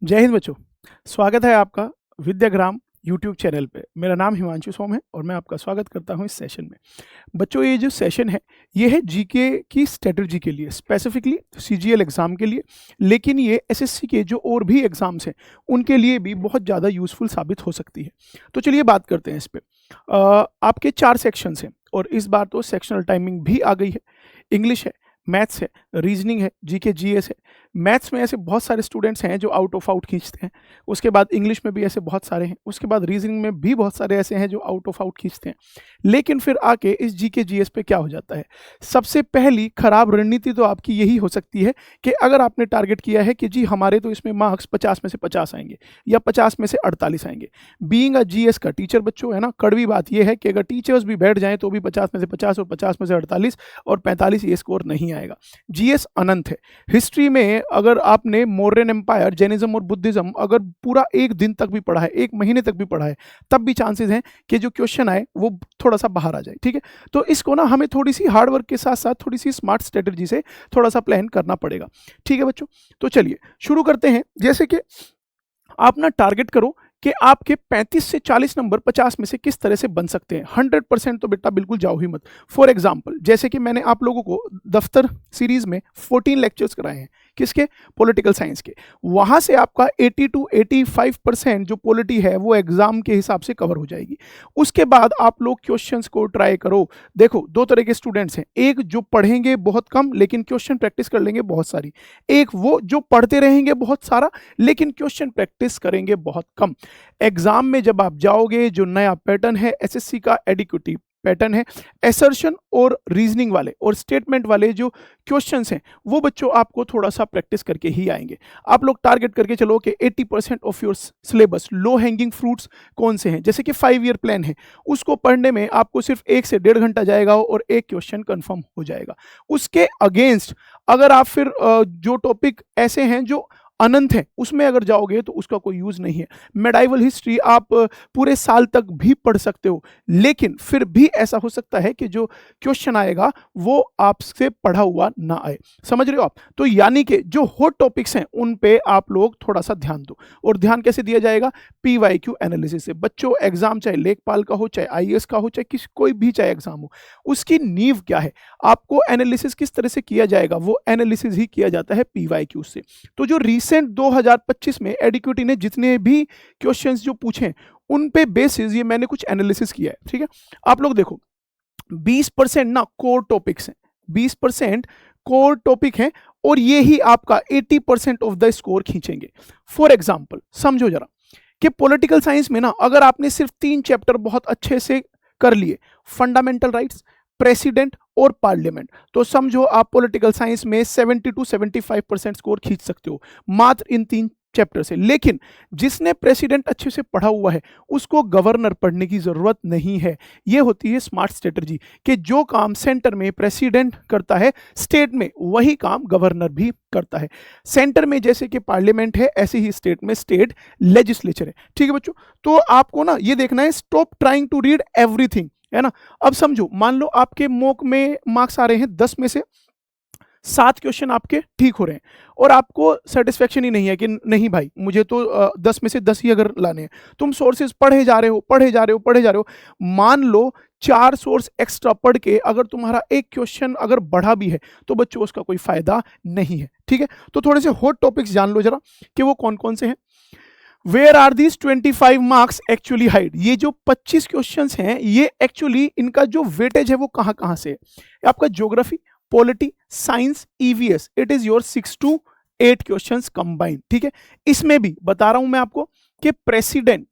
जय हिंद बच्चों। स्वागत है आपका विद्याग्राम यूट्यूब चैनल पे। मेरा नाम हिमांशु सोम है और मैं आपका स्वागत करता हूं इस सेशन में। बच्चों, ये जो सेशन है ये है जीके की स्ट्रेटजी के लिए, स्पेसिफिकली सीजीएल एग्ज़ाम के लिए, लेकिन ये एसएससी के जो और भी एग्ज़ाम्स हैं उनके लिए भी बहुत ज़्यादा यूज़फुल साबित हो सकती है। तो चलिए बात करते हैं इस पे। आपके 4 सेक्शंस हैं और इस बार तो सेक्शनल टाइमिंग भी आ गई है। इंग्लिश है, मैथ्स है, रीजनिंग है, जीके जीएस है। मैथ्स में ऐसे बहुत सारे स्टूडेंट्स हैं जो आउट ऑफ आउट खींचते हैं। उसके बाद इंग्लिश में भी ऐसे बहुत सारे हैं। उसके बाद रीजनिंग में भी बहुत सारे ऐसे हैं जो आउट ऑफ आउट खींचते हैं। लेकिन फिर आके इस जीके जीएस पे क्या हो जाता है, सबसे पहली खराब रणनीति तो आपकी यही हो सकती है कि अगर आपने टारगेट किया है कि जी हमारे तो इसमें मार्क्स 50 में से 50 आएंगे या 50 में से 48 आएंगे। बीइंग अ जीएस का टीचर बच्चों, है ना, कड़वी बात यह है कि अगर टीचर्स भी बैठ जाएं तो भी 50 में से 50 और 50 में से 48 और 45 ये स्कोर नहीं आएगा। जीएस अनंत है। हिस्ट्री में अगर आपने मौर्यन एम्पायर, जैनिज्म और बुद्धिज्म अगर पूरा एक दिन तक भी पढ़ा है, एक महीने तक भी पढ़ा है, तब भी चांसेस हैं कि जो क्वेश्चन आए वो थोड़ा सा बाहर आ जाए। ठीक है, तो इसको ना हमें थोड़ी सी हार्ड वर्क के साथ साथ थोड़ी सी स्मार्ट स्ट्रेटजी से थोड़ा सा प्लान करना पड़ेगा। ठीक है बच्चों, तो चलिए शुरू करते हैं। जैसे कि आप ना टारगेट करो कि आपके 35 से 40 नंबर 50 में से किस तरह से बन सकते हैं। 100% तो बेटा बिल्कुल जाओ ही मत। फॉर एग्जाम्पल, जैसे कि मैंने आप लोगों को दफ्तर सीरीज में 14 लेक्चर्स कराए हैं, किसके, पॉलिटिकल साइंस के। वहां से आपका 80 to 85% जो पॉलिटी है वो एग्जाम के हिसाब से कवर हो जाएगी। उसके बाद आप लोग क्वेश्चंस को ट्राई करो। देखो, दो तरह के स्टूडेंट्स हैं, एक जो पढ़ेंगे बहुत कम लेकिन क्वेश्चन प्रैक्टिस कर लेंगे बहुत सारी, एक वो जो पढ़ते रहेंगे बहुत सारा लेकिन क्वेश्चन प्रैक्टिस करेंगे बहुत कम। एग्जाम में जब आप जाओगे, जो नया पैटर्न है एसएससी का, एडिक्विटी पैटर्न है, एसर्शन और रीजनिंग वाले और स्टेटमेंट वाले जो क्वेश्चंस हैं वो बच्चों आपको थोड़ा सा प्रैक्टिस करके ही आएंगे। आप लोग टारगेट करके चलो कि 80% of your syllabus, low hanging fruits कौन से हैं, जैसे कि 5 ईयर प्लान है, उसको पढ़ने में आपको सिर्फ 1 से 1.5 घंटा जाएगा और एक क्वेश्चन कंफर्म हो जाएगा। उसके अगेंस्ट अगर आप फिर जो टॉपिक ऐसे हैं जो अनंत है उसमें अगर जाओगे तो उसका कोई यूज नहीं है। मेडाइवल हिस्ट्री आप पूरे साल तक भी पढ़ सकते हो, लेकिन फिर भी ऐसा हो सकता है कि जो क्वेश्चन आएगा वो आपसे पढ़ा हुआ ना आए। समझ रहे हो आप? तो यानी कि जो हॉट टॉपिक्स हैं उन पे आप लोग थोड़ा सा ध्यान दो। और ध्यान कैसे दिया जाएगा? पीवाईक्यू एनालिसिस से। बच्चों, एग्जाम चाहे लेखपाल का हो, चाहे आईएएस का हो, चाहे किसी कोई भी चाहे एग्जाम हो, उसकी नींव क्या है, आपको एनालिसिस किस तरह से किया जाएगा, वो एनालिसिस ही किया जाता है पीवाईक्यू से। तो जो रिसेंट 2025 में एडिक्विटी ने जितने भी क्वेश्चंस जो पूछे उन पे बेसिस ये मैंने कुछ एनालिसिस किया है। ठीक है, आप लोग देखो, 20% ना कोर टॉपिक्स हैं, 20% कोर टॉपिक हैं और ये ही आपका 80% ऑफ द स्कोर खींचेंगे। फॉर एग्जाम्पल समझो जरा कि पॉलिटिकल साइंस में ना अगर आपने सिर्फ 3 चैप्टर बहुत अच्छे से कर लिए, फंडामेंटल राइट्स, प्रेसिडेंट और पार्लियामेंट, तो समझो आप पॉलिटिकल साइंस में 70 to 75% स्कोर खींच सकते हो मात्र इन 3 चैप्टर से। लेकिन जिसने प्रेसिडेंट अच्छे से पढ़ा हुआ है उसको गवर्नर पढ़ने की जरूरत नहीं है। यह होती है स्मार्ट स्ट्रेटजी कि जो काम सेंटर में प्रेसिडेंट करता है, स्टेट में वही काम गवर्नर भी करता है। सेंटर में जैसे कि पार्लियामेंट है, ऐसे ही स्टेट में स्टेट लेजिस्लेचर है। ठीक है बच्चों, तो आपको ना ये देखना है, stop trying to read everything, है ना। अब समझो, मान लो आपके मॉक में मार्क्स आ रहे हैं 10 में से 7 क्वेश्चन आपके ठीक हो रहे हैं और आपको सेटिस्फेक्शन ही नहीं है कि नहीं भाई मुझे तो 10 में से 10 ही अगर लाने हैं। तुम सोर्सेज पढ़े जा रहे हो, पढ़े जा रहे हो, पढ़े जा रहे हो। मान लो 4 सोर्स एक्स्ट्रा पढ़ के अगर तुम्हारा एक क्वेश्चन अगर बढ़ा भी है तो बच्चों उसका कोई फायदा नहीं है। ठीक है, तो थोड़े से हॉट टॉपिक्स जान लो जरा कि वो कौन कौन से हैं। Where are these 25 marks actually hide, ये जो 25 क्वेश्चंस हैं ये एक्चुअली इनका जो वेटेज है वो कहां कहां से है। आपका geography, polity, science, EVS, it is your 6 to 8 questions combined. ठीक है, इसमें भी बता रहा हूं मैं आपको कि प्रेसिडेंट,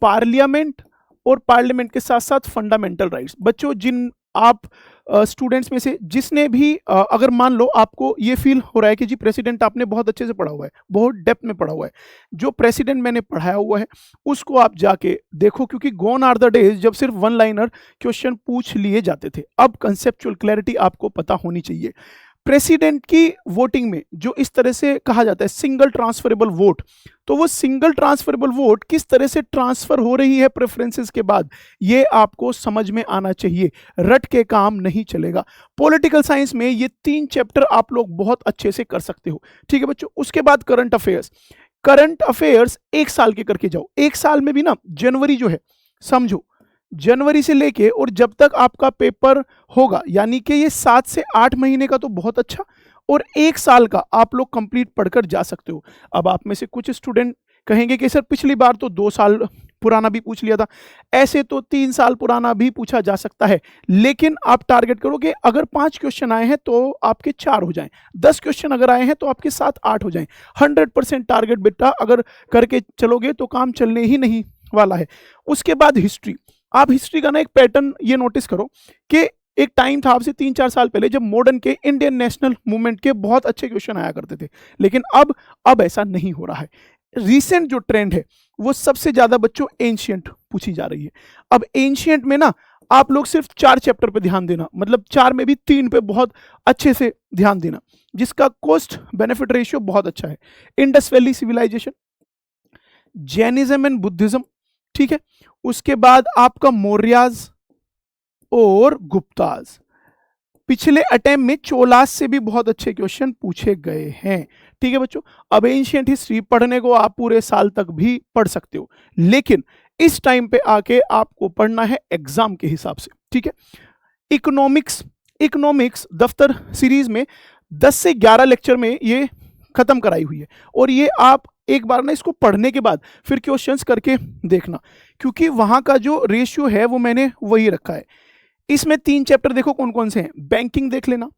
पार्लियामेंट और पार्लियामेंट के साथ साथ फंडामेंटल राइट्स। बच्चों, जिन आप स्टूडेंट्स में से जिसने भी अगर मान लो आपको ये फील हो रहा है कि जी प्रेसिडेंट आपने बहुत अच्छे से पढ़ा हुआ है, बहुत डेप्थ में पढ़ा हुआ है, जो प्रेसिडेंट मैंने पढ़ाया हुआ है उसको आप जाके देखो, क्योंकि गोन आर द डेज जब सिर्फ 1 लाइनर क्वेश्चन पूछ लिए जाते थे। अब कंसेप्चुअल क्लैरिटी आपको पता होनी चाहिए। प्रेसिडेंट की वोटिंग में जो इस तरह से कहा जाता है सिंगल ट्रांसफरेबल वोट, तो वो सिंगल ट्रांसफरेबल वोट किस तरह से ट्रांसफर हो रही है प्रेफरेंसेस के बाद, ये आपको समझ में आना चाहिए, रट के काम नहीं चलेगा। पॉलिटिकल साइंस में ये 3 चैप्टर आप लोग बहुत अच्छे से कर सकते हो, ठीक है बच्चों। उसके बाद करंट अफेयर्स, करंट अफेयर्स 1 साल के करके जाओ। 1 साल में भी ना जनवरी जो है, समझो जनवरी से लेके और जब तक आपका पेपर होगा, यानी कि ये 7 से 8 महीने का तो बहुत अच्छा, और 1 साल का आप लोग कंप्लीट पढ़कर जा सकते हो। अब आप में से कुछ स्टूडेंट कहेंगे कि सर पिछली बार तो 2 साल पुराना भी पूछ लिया था, ऐसे तो 3 साल पुराना भी पूछा जा सकता है, लेकिन आप टारगेट करो कि अगर 5 क्वेश्चन आए हैं तो आपके 4 हो जाएं, 10 क्वेश्चन अगर आए हैं तो आपके 7-8 हो जाएं। 100% टारगेट बेटा अगर करके चलोगे तो काम चलने ही नहीं वाला है। उसके बाद हिस्ट्री, आप हिस्ट्री का ना एक पैटर्न ये नोटिस करो कि एक टाइम था आपसे 3-4 साल पहले जब मॉडर्न के इंडियन नेशनल मूवमेंट के बहुत अच्छे क्वेश्चन आया करते थे, लेकिन अब ऐसा नहीं हो रहा है। रिसेंट जो ट्रेंड है वो सबसे ज्यादा बच्चों एंशियंट पूछी जा रही है। अब एंशियंट में ना आप लोग सिर्फ 4 चैप्टर पे ध्यान देना, मतलब 4 में भी 3 पे बहुत अच्छे से ध्यान देना, जिसका कॉस्ट बेनिफिट रेशियो बहुत अच्छा है। Indus Valley civilisation, Jainism and Buddhism, ठीक है। उसके बाद आपका मौर्याज और गुप्ताज। पिछले अटेम्प्ट में चोलास से भी बहुत अच्छे क्वेश्चन पूछे गए हैं, ठीक है बच्चों। अब एंशिएंट हिस्ट्री पढ़ने को आप पूरे साल तक भी पढ़ सकते हो, लेकिन इस टाइम पे आके आपको पढ़ना है एग्जाम के हिसाब से, ठीक है। इकोनॉमिक्स दफ्तर सीरीज में 10 से 11 लेक्चर में ये खत्म कराई हुई है, और ये आप एक बार ना इसको पढ़ने के बाद फिर क्वेश्चंस करके देखना, क्योंकि वहां का जो रेशियो है वो मैंने वही रखा है। इसमें 3 चैप्टर देखो कौन कौन से हैं, बैंकिंग देख लेना,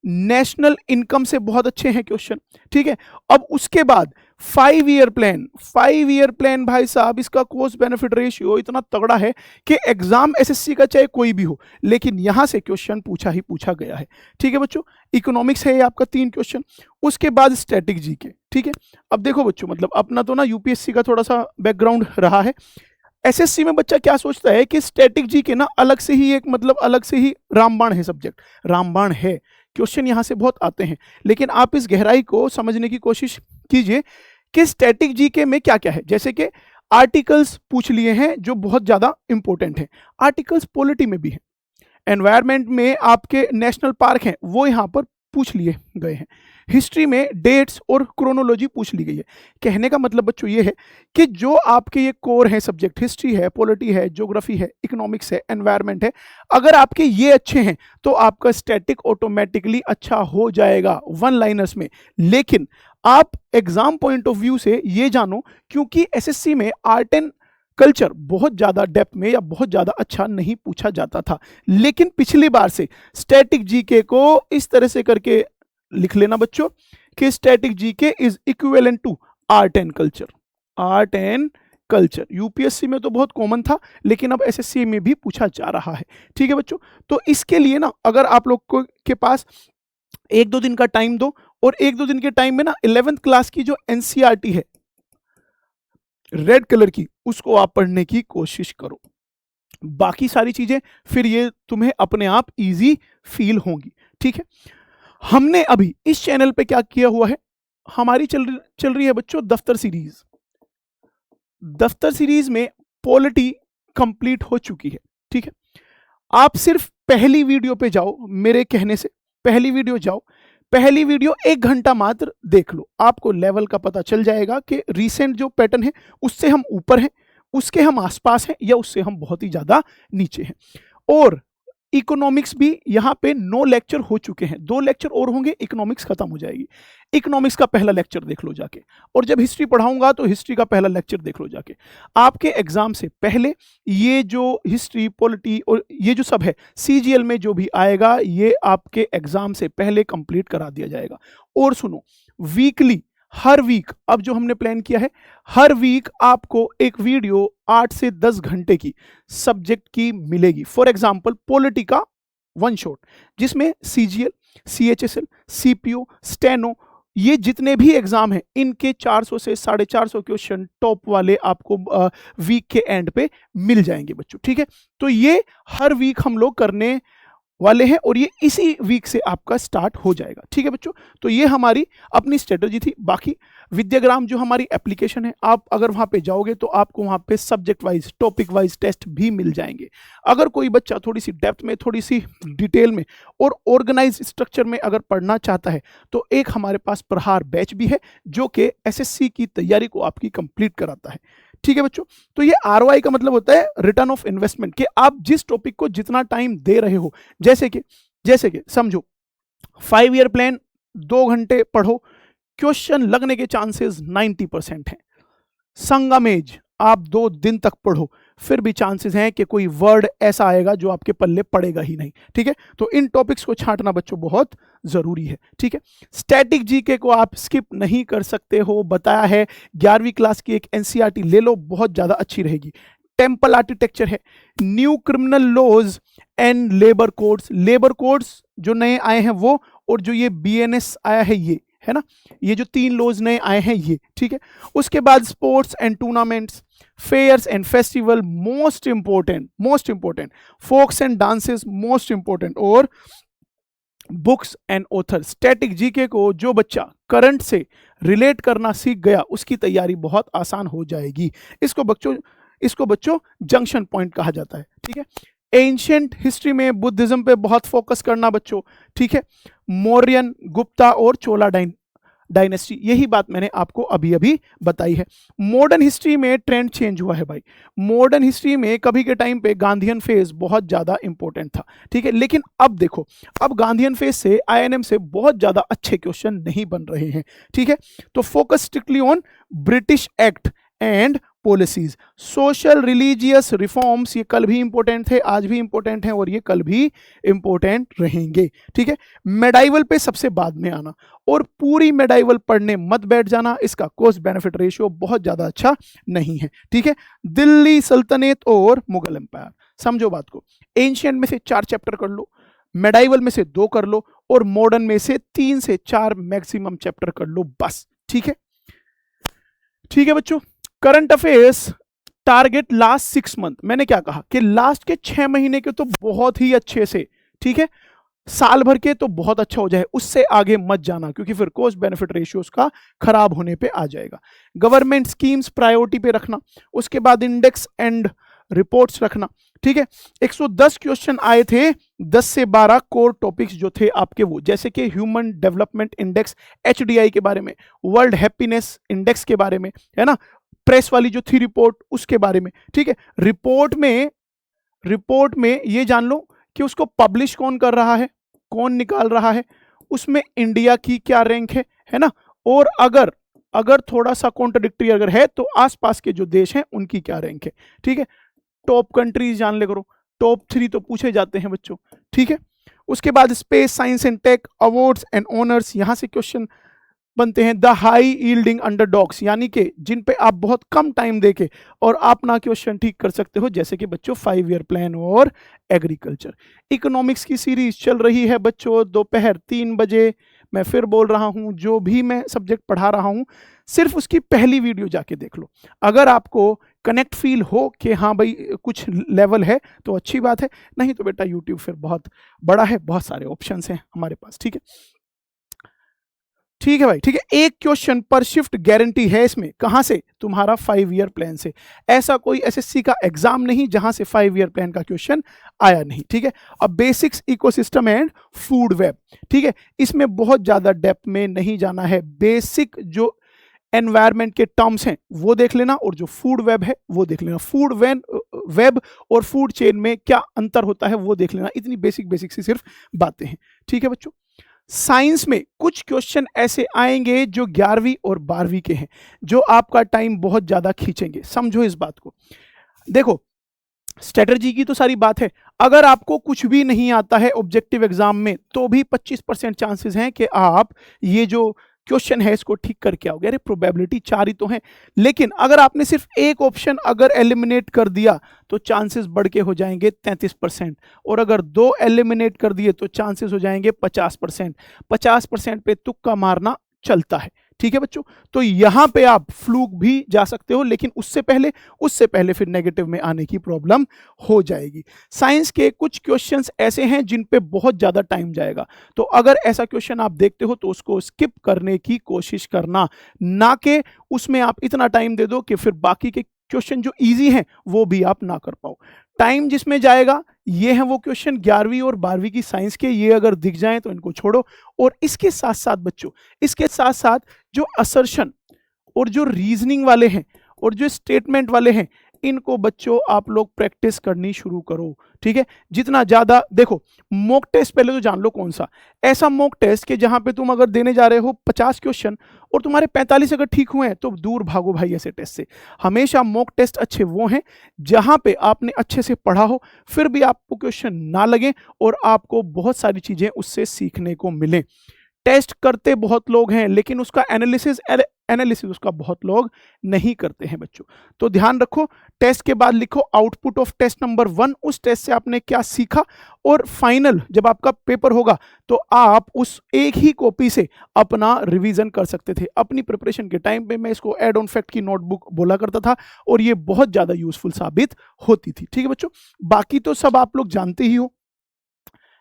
नेशनल इनकम से बहुत अच्छे हैं क्वेश्चन, ठीक है। अब उसके बाद 5 ईयर प्लान भाई साहब, इसका कॉस्ट बेनिफिट रेशियो इतना तगड़ा है कि एग्जाम एसएससी का चाहे कोई भी हो, लेकिन यहां से क्वेश्चन पूछा ही पूछा गया है, ठीक है बच्चों। इकोनॉमिक्स है ये आपका 3 क्वेश्चन। उसके बाद स्टैटिक जीके, ठीक है। अब देखो बच्चों, मतलब अपना तो ना यूपीएससी का थोड़ा सा बैकग्राउंड रहा है, एसएससी में बच्चा क्या सोचता है कि स्टैटिक जीके ना अलग से ही एक, मतलब अलग से ही रामबाण है सब्जेक्ट, रामबाण है, क्वेश्चन यहां से बहुत आते हैं, लेकिन आप इस गहराई को समझने की कोशिश कीजिए कि स्टैटिक जीके में क्या क्या है। जैसे कि आर्टिकल्स पूछ लिए हैं जो बहुत ज्यादा इंपॉर्टेंट है, आर्टिकल्स पॉलिटी में भी है, एनवायरमेंट में आपके नेशनल पार्क हैं वो यहां पर पूछ लिए गए हैं, हिस्ट्री में डेट्स और क्रोनोलॉजी पूछ ली गई है। कहने का मतलब बच्चों ये है कि जो आपके ये कोर है सब्जेक्ट, हिस्ट्री है, पॉलिटी है, ज्योग्राफी है, इकोनॉमिक्स है, एनवायरमेंट है, अगर आपके ये अच्छे हैं तो आपका स्टैटिक ऑटोमेटिकली अच्छा हो जाएगा 1 लाइनर्स में। लेकिन आप एग्जाम पॉइंट ऑफ व्यू से ये जानो, क्योंकि एसएससी में आर्ट एंड कल्चर बहुत ज्यादा डेप्थ में या बहुत ज्यादा अच्छा नहीं पूछा जाता था, लेकिन पिछली बार से स्टैटिक जीके को इस तरह से करके लिख लेना बच्चों कि static GK is equivalent to art and culture. Art and culture UPSC में तो बहुत कॉमन था, लेकिन अब एसएससी में भी पूछा जा रहा है, ठीक है बच्चों। तो इसके लिए ना अगर आप लोग को के पास 1-2 दिन का टाइम दो, और 1-2 दिन के टाइम में ना 11th क्लास की जो एनसीईआरटी है रेड कलर की, उसको आप पढ़ने की कोशिश करो। बाकी सारी चीजें फिर ये तुम्हें अपने आप इजी फील होंगी, ठीक है। हमने अभी इस चैनल पे क्या किया हुआ है, हमारी चल रही है बच्चों दफ्तर सीरीज। दफ्तर सीरीज में पॉलिटी कंप्लीट हो चुकी है, ठीक है। आप सिर्फ पहली वीडियो पे जाओ, मेरे कहने से पहली वीडियो जाओ, पहली वीडियो 1 घंटा मात्र देख लो, आपको लेवल का पता चल जाएगा कि रीसेंट जो पैटर्न है उससे हम ऊपर हैं, उसके हम आसपास हैं, या उससे हम बहुत ही ज्यादा नीचे हैं। और इकोनॉमिक्स भी यहाँ पे 9 लेक्चर हो चुके हैं, 2 लेक्चर और होंगे, इकोनॉमिक्स खत्म हो जाएगी। इकोनॉमिक्स का पहला लेक्चर देख लो जाके, और जब हिस्ट्री पढ़ाऊंगा तो हिस्ट्री का पहला लेक्चर देख लो जाके। आपके एग्जाम से पहले ये जो हिस्ट्री, पॉलिटी और ये जो सब है सीजीएल में जो भी आएगा, ये आपके एग्जाम से पहले कंप्लीट करा दिया जाएगा। और सुनो, वीकली, हर वीक, अब जो हमने प्लान किया है, हर वीक आपको एक वीडियो 8 से 10 घंटे की सब्जेक्ट की मिलेगी। फॉर एग्जांपल पॉलिटी का 1 शॉट, जिसमें सीजीएल, सीएचएसएल, सीपीओ, स्टेनो, ये जितने भी एग्जाम हैं इनके 400 से 450 क्वेश्चन टॉप वाले आपको वीक के एंड पे मिल जाएंगे बच्चों, ठीक है। तो ये हर वीक हम लोग करने वाले हैं और ये इसी वीक से आपका स्टार्ट हो जाएगा। ठीक है बच्चों, तो ये हमारी अपनी स्ट्रेटजी थी। बाकी विद्याग्राम जो हमारी एप्लीकेशन है, आप अगर वहां पे जाओगे तो आपको वहां पे subject wise, topic wise test भी मिल जाएंगे। अगर कोई बच्चा थोड़ी सी डेप्थ में, थोड़ी सी डिटेल में और ऑर्गेनाइज स्ट्रक्चर में अगर पढ़ना चाहता है तो एक हमारे पास प्रहार बैच भी है जो कि एसएससी की तैयारी को आपकी कंप्लीट कराता है। ठीक है बच्चों, तो ये आरओआई का मतलब होता है रिटर्न ऑफ इन्वेस्टमेंट, कि आप जिस टॉपिक को जितना टाइम दे रहे हो, जैसे कि समझो 5 ईयर प्लान 2 घंटे पढ़ो, क्वेश्चन लगने के चांसेस 90% हैं। संगमेज आप 2 दिन तक पढ़ो, फिर भी चांसेस हैं कि कोई वर्ड ऐसा आएगा जो आपके पल्ले पड़ेगा ही नहीं। ठीक है, तो इन टॉपिक्स को छांटना बच्चों बहुत जरूरी है। ठीक है, स्टैटिक जीके को आप स्किप नहीं कर सकते हो, बताया है। 11वीं क्लास की एक एनसीईआरटी ले लो, बहुत ज्यादा अच्छी रहेगी। टेम्पल आर्किटेक्चर है, new criminal laws and labour codes, labour codes जो नए आए हैं वो, और जो ये बीएनएस आया है ये, है ना, ये जो 3 लॉज नए आए हैं ये। ठीक है, उसके बाद sports and tournaments, fairs and festival most important, folks and dances most important, और books and author. Static GK को जो बच्चा करंट से रिलेट करना सीख गया उसकी तैयारी बहुत आसान हो जाएगी। इसको बच्चों जंक्शन पॉइंट कहा जाता है। ठीक है, एंशिएंट हिस्ट्री में बुद्धिज्म पे बहुत फोकस करना बच्चों। ठीक है, मौर्यन, गुप्ता और चोला डायनेस्टी, यही बात मैंने आपको अभी अभी बताई है। मॉडर्न हिस्ट्री में ट्रेंड चेंज हुआ है भाई। मॉडर्न हिस्ट्री में कभी के टाइम पे गांधीयन फेज बहुत ज्यादा इंपॉर्टेंट था। ठीक है, लेकिन अब देखो, अब गांधीयन फेज से आईएनएम से बहुत ज्यादा अच्छे क्वेश्चन नहीं बन रहे हैं। ठीक है, तो focus strictly on British act and policies. Social religious reforms, ये कल भी इंपॉर्टेंट थे, आज भी इंपॉर्टेंट हैं और ये कल भी इंपॉर्टेंट रहेंगे। ठीक है, मेडाइवल पे सबसे बाद में आना, और पूरी मेडाइवल पढ़ने मत बैठ जाना, इसका कॉस्ट बेनिफिट रेशियो बहुत ज्यादा अच्छा नहीं है। ठीक है, दिल्ली सल्तनत और मुगल एम्पायर, समझो बात को। एंशिएंट में से 4 चैप्टर कर लो, मेडाइवल में से 2 कर लो, और मॉडर्न में से 3 से 4 मैक्सिमम चैप्टर कर लो बस। ठीक है, ठीक है बच्चों। Current affairs target last 6 month, मैंने क्या कहा कि लास्ट के 6 महीने के तो बहुत ही अच्छे से, ठीक है, साल भर के तो बहुत अच्छा हो जाए, उससे आगे मत जाना क्योंकि फिर कॉस्ट बेनिफिट रेशियोज का खराब होने पे आ जाएगा। गवर्नमेंट स्कीम्स प्रायोरिटी पे रखना, उसके बाद इंडेक्स एंड रिपोर्ट्स रखना। ठीक है, 110 क्वेश्चन आए थे, 10 से 12 कोर टॉपिक्स जो थे आपके वो, जैसे कि ह्यूमन डेवलपमेंट इंडेक्स एचडीआई के बारे में, वर्ल्ड हैप्पीनेस इंडेक्स के बारे में, है ना, प्रेस वाली जो थी रिपोर्ट उसके बारे में। ठीक है, रिपोर्ट में ये जान लो कि उसको पब्लिश कौन कर रहा है, कौन निकाल रहा है, उसमें इंडिया की क्या रैंक है ना, और अगर थोड़ा सा कॉन्ट्रडिक्टरी अगर है तो आसपास के जो देश हैं उनकी क्या रैंक है। ठीक है, टॉप कंट्रीज जान ले करो, टॉप 3 तो पूछे जाते हैं बच्चों। ठीक है, उसके बाद space science and tech awards and honours, यहां से क्वेश्चन बनते हैं। द हाई यील्डिंग अंडरडॉग्स, यानी कि जिन पे आप बहुत कम टाइम देके और अपना क्वेश्चन ठीक कर सकते हो, जैसे कि बच्चों 5 ईयर प्लान और एग्रीकल्चर। इकोनॉमिक्स की सीरीज चल रही है बच्चों, दोपहर 3 बजे। मैं फिर बोल रहा हूं, जो भी मैं सब्जेक्ट पढ़ा रहा हूं सिर्फ उसकी पहली वीडियो जाके देख लो। अगर आपको कनेक्ट फील हो कि हाँ भाई कुछ लेवल है तो अच्छी बात है, नहीं तो बेटा यूट्यूब फिर बहुत बड़ा है, बहुत सारे ऑप्शंस हैं हमारे पास। ठीक है, ठीक है भाई, ठीक है। एक क्वेश्चन पर शिफ्ट गारंटी है इसमें, कहां से, तुम्हारा 5 ईयर प्लान से। ऐसा कोई एसएससी का एग्जाम नहीं जहां से 5 ईयर प्लान का क्वेश्चन आया नहीं। ठीक है, अब basics ecosystem and food web, ठीक है, इसमें बहुत ज्यादा डेप्थ में नहीं जाना है। बेसिक जो एनवायरमेंट के टर्म्स हैं वो देख लेना, और जो फूड वेब है वो देख लेना। फूड वेब और फूड चेन में क्या अंतर होता है वो देख लेना। इतनी बेसिक सी सिर्फ बातें हैं। ठीक है बच्चों, साइंस में कुछ क्वेश्चन ऐसे आएंगे जो 11वीं और 12वीं के हैं, जो आपका टाइम बहुत ज्यादा खींचेंगे। समझो इस बात को। देखो, स्ट्रेटजी की तो सारी बात है, अगर आपको कुछ भी नहीं आता है ऑब्जेक्टिव एग्जाम में तो भी 25% चांसेस हैं कि आप ये जो क्वेश्चन है इसको ठीक करके आओगे। अरे प्रोबेबिलिटी 4 ही तो है, लेकिन अगर आपने सिर्फ एक ऑप्शन अगर एलिमिनेट कर दिया तो चांसेस बढ़ के हो जाएंगे 33%, और अगर 2 एलिमिनेट कर दिए तो चांसेस हो जाएंगे 50%। 50% पे तुक्का मारना चलता है। ठीक है बच्चों, तो यहां पे आप फ्लूक भी जा सकते हो, लेकिन उससे पहले फिर नेगेटिव में आने की प्रॉब्लम हो जाएगी। साइंस के कुछ क्वेश्चंस ऐसे हैं जिन पे बहुत ज्यादा टाइम जाएगा, तो अगर ऐसा क्वेश्चन आप देखते हो तो उसको स्किप करने की कोशिश करना, ना कि उसमें आप इतना टाइम दे दो कि फिर बाकी के क्वेश्चन जो इजी हैं वो भी आप ना कर पाओ। टाइम जिसमें जाएगा ये है वो क्वेश्चन 11वीं और 12वीं की साइंस के, ये अगर दिख जाएं तो इनको छोड़ो। और इसके साथ साथ बच्चों, इसके साथ साथ जो असर्शन और जो रीजनिंग वाले हैं और जो स्टेटमेंट वाले हैं, इनको बच्चों आप लोग प्रैक्टिस करनी शुरू करो, ठीक है। जितना ज्यादा देखो, मॉक टेस्ट पहले तो जान लो कौन सा, ऐसा मॉक टेस्ट कि जहां पे तुम अगर देने जा रहे हो 50 क्वेश्चन और तुम्हारे 45 अगर ठीक हुए हैं तो दूर भागो भाई ऐसे टेस्ट से। हमेशा मॉक टेस्ट अच्छे वो हैं जहां पे आपने अच्छे से पढ़ा हो, फिर भी आपको क्वेश्चन ना लगे और आपको बहुत सारी चीजें उससे सीखने को मिले। टेस्ट करते बहुत लोग हैं लेकिन उसका एनालिसिस उसका बहुत लोग नहीं करते हैं बच्चों। तो ध्यान रखो, टेस्ट के बाद लिखो आउटपुट ऑफ टेस्ट नंबर 1, उस टेस्ट से आपने क्या सीखा, और फाइनल जब आपका पेपर होगा तो आप उस एक ही कॉपी से अपना रिवीजन कर सकते थे। अपनी प्रिपरेशन के टाइम पे मैं इसको एड ऑन फैक्ट की नोटबुक बोला करता था और ये बहुत ज्यादा यूजफुल साबित होती थी, ठीक है बच्चों। बाकी तो सब आप लोग जानते ही हो,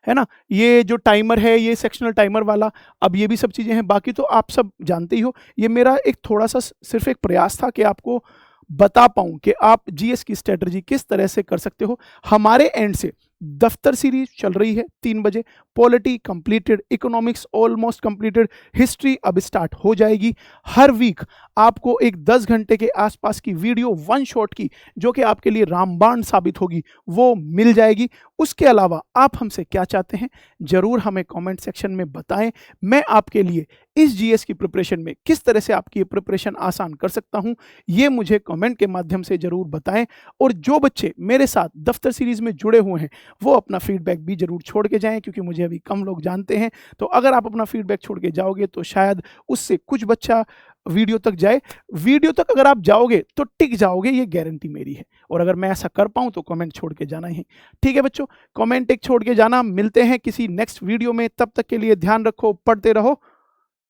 है ना, ये जो टाइमर है ये सेक्शनल टाइमर वाला, अब ये भी सब चीजें हैं, बाकी तो आप सब जानते ही हो। ये मेरा एक थोड़ा सा सिर्फ एक प्रयास था कि आपको बता पाऊं कि आप जीएस की स्ट्रेटजी किस तरह से कर सकते हो। हमारे एंड से दफ्तर सीरीज चल रही है 3 बजे, polity completed, economics almost completed, history अब स्टार्ट हो जाएगी। हर वीक आपको एक 10 घंटे के आसपास की वीडियो 1 शॉट की, जो कि आपके लिए रामबाण साबित होगी, वो मिल जाएगी। उसके अलावा आप हमसे क्या चाहते हैं जरूर हमें कमेंट सेक्शन में बताएं। मैं आपके लिए इस जीएस की प्रिपरेशन में किस तरह से आपकी प्रिपरेशन आसान कर सकता हूं, ये मुझे कमेंट के माध्यम से जरूर बताएं। और जो बच्चे मेरे साथ दफ्तर सीरीज में जुड़े हुए हैं वो अपना फीडबैक भी जरूर छोड़ के जाएं, क्योंकि मुझे अभी कम लोग जानते हैं। तो अगर आप अपना फीडबैक छोड़ के जाओगे तो शायद उससे कुछ बच्चा वीडियो तक जाए। वीडियो तक अगर आप जाओगे तो टिक जाओगे, ये गारंटी मेरी है। और अगर मैं ऐसा कर पाऊं तो कमेंट छोड़ के जाना ही, ठीक है बच्चों, कमेंट एक छोड़ के जाना। मिलते हैं किसी नेक्स्ट वीडियो में, तब तक के लिए ध्यान रखो, पढ़ते रहो।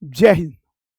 जय हिंद।